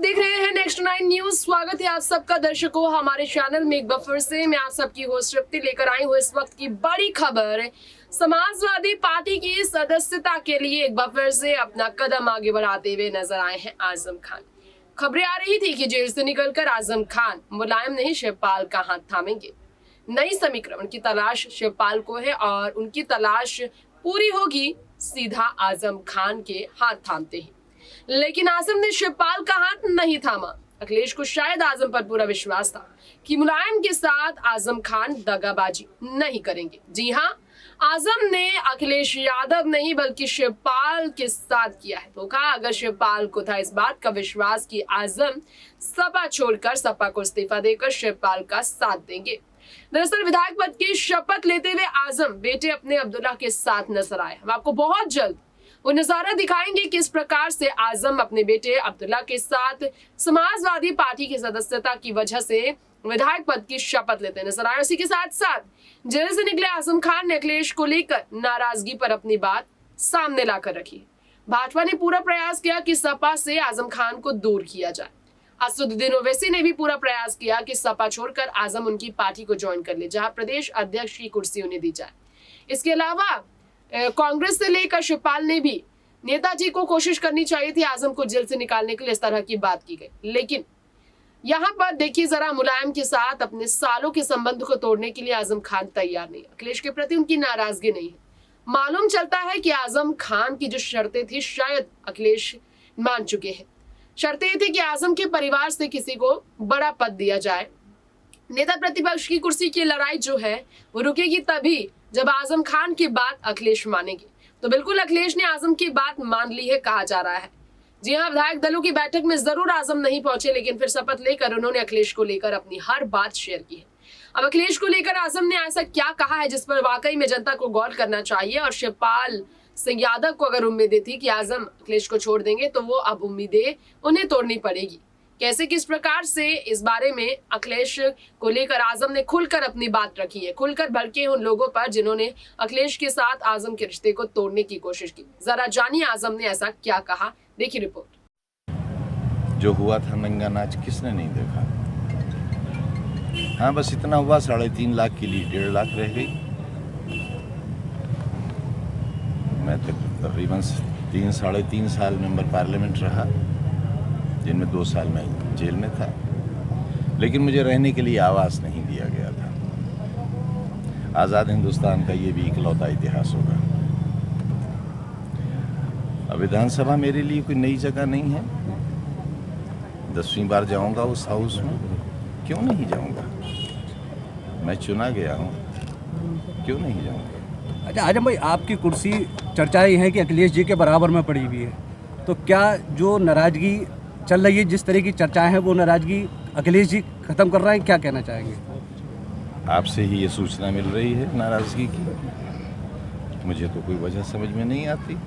देख रहे हैं नेक्स्ट 9 न्यूज। स्वागत है आप सबका दर्शकों हमारे चैनल में। एक बार फिर से मैं आप सबकी होस्ट तृप्ति लेकर आई हूँ इस वक्त की बड़ी खबर। समाजवादी पार्टी की सदस्यता के लिए एक बार फिर से अपना कदम आगे बढ़ाते हुए नजर आए हैं आजम खान। खबरें आ रही थी कि जेल से निकलकर आजम खान मुलायम नहीं शिवपाल का हाथ थामेंगे। नई समीकरण की तलाश शिवपाल को है और उनकी तलाश पूरी होगी सीधा आजम खान के हाथ थामते ही। लेकिन आजम ने शिवपाल का हाथ नहीं थामा। अखिलेश को शायद आजम पर पूरा विश्वास था कि मुलायम के साथ आजम खान दगाबाजी नहीं करेंगे। जी हाँ, आजम ने अखिलेश यादव नहीं बल्कि शिवपाल के साथ किया है धोखा। अगर शिवपाल को था इस बात का विश्वास कि आजम सपा छोड़कर सपा को इस्तीफा देकर शिवपाल का साथ देंगे। दरअसल विधायक पद की शपथ लेते हुए आजम बेटे अपने अब्दुल्ला के साथ नजर आए। हम आपको बहुत जल्द वो नजारा दिखाएंगे किस प्रकार से आजम अपने बेटे अब्दुल्ला के साथ समाजवादी पार्टी की सदस्यता की वजह से विधायक पद की शपथ लेते नजर आए। उसी के साथ साथ जेल से निकले आजम खान ने अखिलेश को लेकर नाराजगी पर अपनी बात सामने लाकर रखी। भाजपा ने पूरा प्रयास किया कि सपा से आजम खान को दूर किया जाए। असदुद्दीन ओवैसी ने भी पूरा प्रयास किया कि सपा छोड़कर आजम उनकी पार्टी को ज्वाइन कर ले, जहां प्रदेश अध्यक्ष की कुर्सी उन्हें दी जाए। इसके अलावा कांग्रेस से लेकर शिवपाल ने भी नेताजी को कोशिश करनी चाहिए थी आजम को जेल से निकालने के लिए, इस तरह की बात की गई। लेकिन यहाँ पर देखिए जरा, मुलायम के साथ अपने सालों के संबंध को तोड़ने के लिए आजम खान तैयार नहीं। अखिलेश के प्रति उनकी नाराजगी नहीं है। मालूम चलता है कि आजम खान की जो शर्तें थी शायद अखिलेश मान चुके हैं। शर्तें थी कि आजम के परिवार से किसी को बड़ा पद दिया जाए। नेता प्रतिपक्ष की कुर्सी की लड़ाई जो है वो रुकेगी तभी जब आजम खान की बात अखिलेश मानेंगे। तो बिल्कुल अखिलेश ने आजम की बात मान ली है कहा जा रहा है। जी हाँ, विधायक दलों की बैठक में जरूर आजम नहीं पहुंचे, लेकिन फिर शपथ लेकर उन्होंने अखिलेश को लेकर अपनी हर बात शेयर की है। अब अखिलेश को लेकर आजम ने ऐसा क्या कहा है जिस पर वाकई में जनता को गौर करना चाहिए। और शिवपाल सिंह यादव को अगर उम्मीदें थी कि आजम अखिलेश को छोड़ देंगे तो वो अब उम्मीदें उन्हें तोड़नी पड़ेगी। कैसे किस प्रकार से इस बारे में अखिलेश को लेकर आजम ने खुलकर अपनी बात रखी है, खुलकर भड़के उन लोगों पर जिन्होंने अखिलेश के साथ आजम के रिश्ते को तोड़ने की कोशिश की। जरा जानिए आजम ने ऐसा क्या कहा, देखिए रिपोर्ट। जो हुआ था नंगा नाच किसने नहीं देखा। हाँ, बस इतना हुआ, 3.5 लाख के लिए 1.5 लाख रह गई। मैं तकरीबन 3-3.5 साल मेंबर पार्लियामेंट रहा, जिनमें 2 साल में जेल में था, लेकिन मुझे रहने के लिए आवास नहीं दिया गया था। आज़ाद हिंदुस्तान का ये भी इकलौता इतिहास होगा। अब विधानसभा मेरे लिए कोई नई जगह नहीं है। 10वीं बार जाऊंगा उस हाउस में, क्यों नहीं जाऊंगा। मैं चुना गया हूं, क्यों नहीं जाऊंगा। अच्छा आजम भाई, आपकी कुर्सी चर्चा ये है कि अखिलेश जी के बराबर में पड़ी हुई है, तो क्या जो नाराजगी चल रही है, जिस तरह की चर्चाएं हैं, वो नाराजगी अखिलेश जी खत्म कर रहे हैं, क्या कहना चाहेंगे। आपसे ही ये सूचना मिल रही है नाराजगी की, मुझे तो कोई वजह समझ में नहीं आती।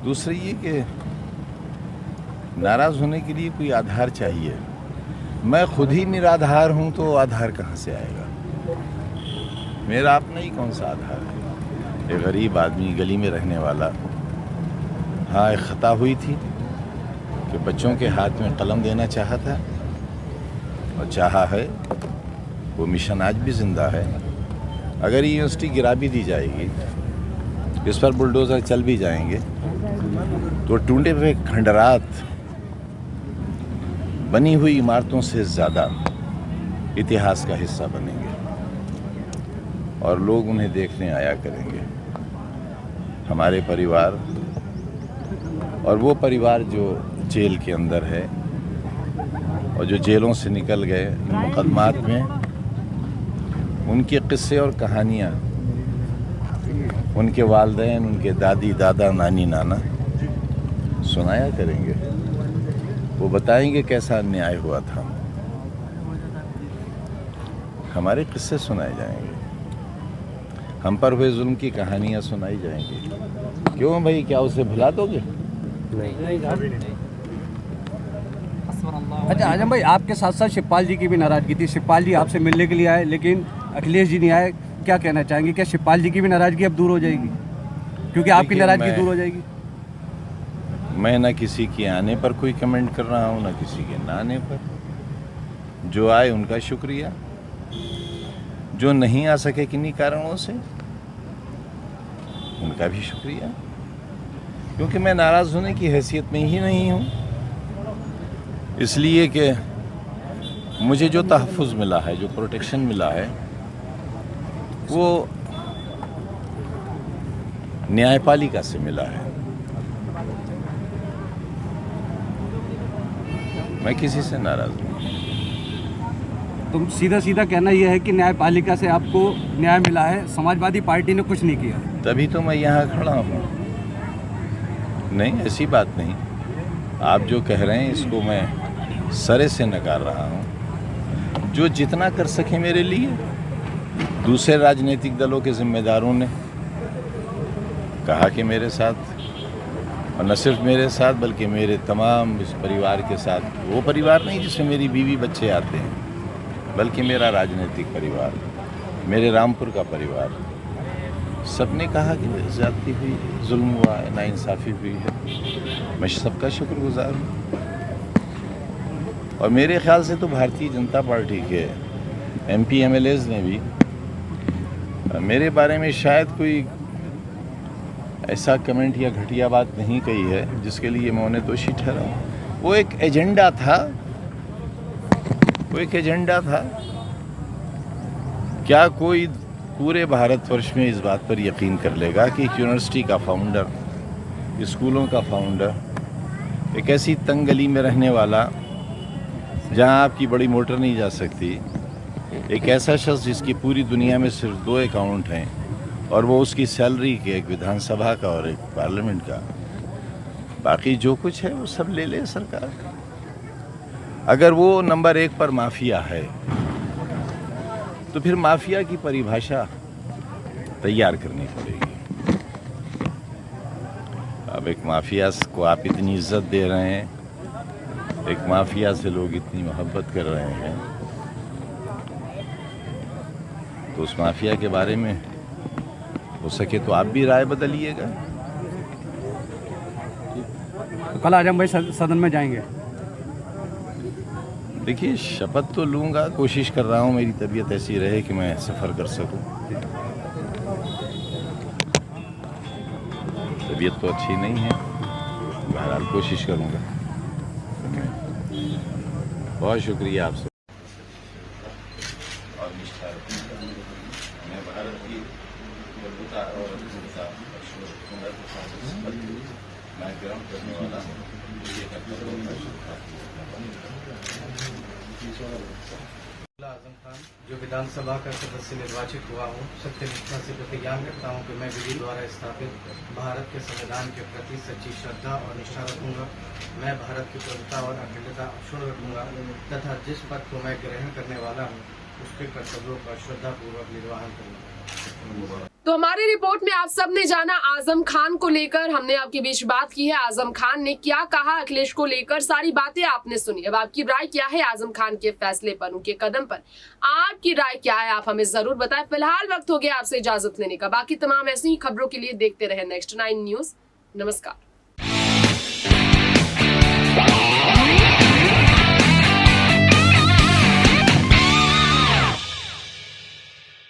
दूसरी ये कि नाराज होने के लिए कोई आधार चाहिए। मैं खुद ही निराधार हूं तो आधार कहां से आएगा। मेरा अपना ही कौन सा आधार है। एक गरीब आदमी गली में रहने वाला। हाँ, एक खता हुई थी कि बच्चों के हाथ में कलम देना चाहा था और चाहा है, वो मिशन आज भी जिंदा है। अगर ये यूनिवर्सिटी गिरा भी दी जाएगी, इस पर बुलडोज़र चल भी जाएंगे, तो टूटे हुए खंडरात बनी हुई इमारतों से ज़्यादा इतिहास का हिस्सा बनेंगे और लोग उन्हें देखने आया करेंगे। हमारे परिवार और वो परिवार जो जेल के अंदर है और जो जेलों से निकल गए मुकदमात में, उनके किस्से और कहानियाँ उनके वालिदैन, उनके दादी दादा, नानी नाना सुनाया करेंगे। वो बताएंगे कैसा अन्याय हुआ था। हमारे किस्से सुनाए जाएंगे, हम पर हुए जुल्म की कहानियाँ सुनाई जाएंगी। क्यों भाई, क्या उसे भुला दोगे? नहीं। अच्छा आजम भाई, आपके साथ साथ शिवपाल जी की भी नाराजगी थी। शिवपाल जी आपसे मिलने के लिए आए, लेकिन अखिलेश जी नहीं आए। क्या कहना चाहेंगे, क्या शिवपाल जी की भी नाराजगी अब दूर हो जाएगी, क्योंकि आपकी नाराजगी दूर हो जाएगी? मैं ना किसी के आने पर कोई कमेंट कर रहा हूँ, ना किसी के ना आने पर। जो आए उनका शुक्रिया, जो नहीं आ सके किन्हीं कारणों से उनका भी शुक्रिया, क्योंकि मैं नाराज़ होने की हैसियत में ही नहीं हूँ। इसलिए कि मुझे जो तहफ़्फ़ुज़ मिला है, जो प्रोटेक्शन मिला है, वो न्यायपालिका से मिला है। मैं किसी से नाराज़ नहीं। तो सीधा सीधा कहना यह है कि न्यायपालिका से आपको न्याय मिला है, समाजवादी पार्टी ने कुछ नहीं किया। तभी तो मैं यहाँ खड़ा हूँ। नहीं, ऐसी बात नहीं। आप जो कह रहे हैं इसको मैं सरे से नकार रहा हूँ। जो जितना कर सके मेरे लिए, दूसरे राजनीतिक दलों के जिम्मेदारों ने कहा कि मेरे साथ, और न सिर्फ मेरे साथ बल्कि मेरे तमाम इस परिवार के साथ, वो परिवार नहीं जिसमें मेरी बीवी बच्चे आते हैं, बल्कि मेरा राजनीतिक परिवार, मेरे रामपुर का परिवार, सबने कहा कि ज़्यादती हुई, जुल्म हुआ है, नाइंसाफ़ी हुई है। मैं सबका शुक्रगुज़ार हूँ। और मेरे ख्याल से तो भारतीय जनता पार्टी के MP MLAs ने भी मेरे बारे में शायद कोई ऐसा कमेंट या घटिया बात नहीं कही है जिसके लिए मैं उन्हें दोषी ठहराऊं। वो एक एजेंडा था। क्या कोई पूरे भारतवर्ष में इस बात पर यकीन कर लेगा कि एक यूनिवर्सिटी का फाउंडर, स्कूलों का फाउंडर, एक ऐसी तंग गली में रहने वाला जहां आपकी बड़ी मोटर नहीं जा सकती, एक ऐसा शख्स जिसकी पूरी दुनिया में सिर्फ 2 अकाउंट हैं और वो उसकी सैलरी के, एक विधानसभा का और एक पार्लियामेंट का, बाकी जो कुछ है वो सब ले ले सरकार। अगर वो नंबर 1 पर माफिया है तो फिर माफिया की परिभाषा तैयार करनी पड़ेगी। अब एक माफिया को आप इतनी इज्जत दे रहे हैं, एक माफिया से लोग इतनी मोहब्बत कर रहे हैं, तो उस माफिया के बारे में हो सके तो आप भी राय बदलिएगा। तो कल आजम भाई सदन में जाएंगे? देखिए, शपथ तो लूँगा, कोशिश कर रहा हूँ मेरी तबीयत ऐसी रहे कि मैं सफ़र कर सकूँ। तबीयत तो अच्छी नहीं है, बहरहाल कोशिश करूँगा। बहुत शुक्रिया आपसे। और निष्ठा मैं भारत की प्रभुता और मैं ग्रहण करने वाला हूँ। आजम खान, जो विधानसभा का सदस्य निर्वाचित हुआ हूँ, सत्यनिष्ठा से प्रतिज्ञा करता हूँ कि मैं विधि द्वारा स्थापित भारत के संविधान के प्रति सच्ची श्रद्धा और निष्ठा रखूंगा। मैं भारत की प्रभुता और अखंडता अक्षुण्ण रखूंगा तथा जिस पद को मैं ग्रहण करने वाला हूँ उसके कर्तव्यों का श्रद्धापूर्वक निर्वहन करूंगा। तो हमारी रिपोर्ट में आप सब ने जाना आजम खान को लेकर, हमने आपके बीच बात की है। आजम खान ने क्या कहा अखिलेश को लेकर, सारी बातें आपने सुनी। अब आपकी राय क्या है आजम खान के फैसले पर, उनके कदम पर आपकी राय क्या है, आप हमें जरूर बताएं। फिलहाल वक्त हो गया आपसे इजाजत लेने का। बाकी तमाम ऐसी ही खबरों के लिए देखते रहे नेक्स्ट 9 न्यूज। नमस्कार।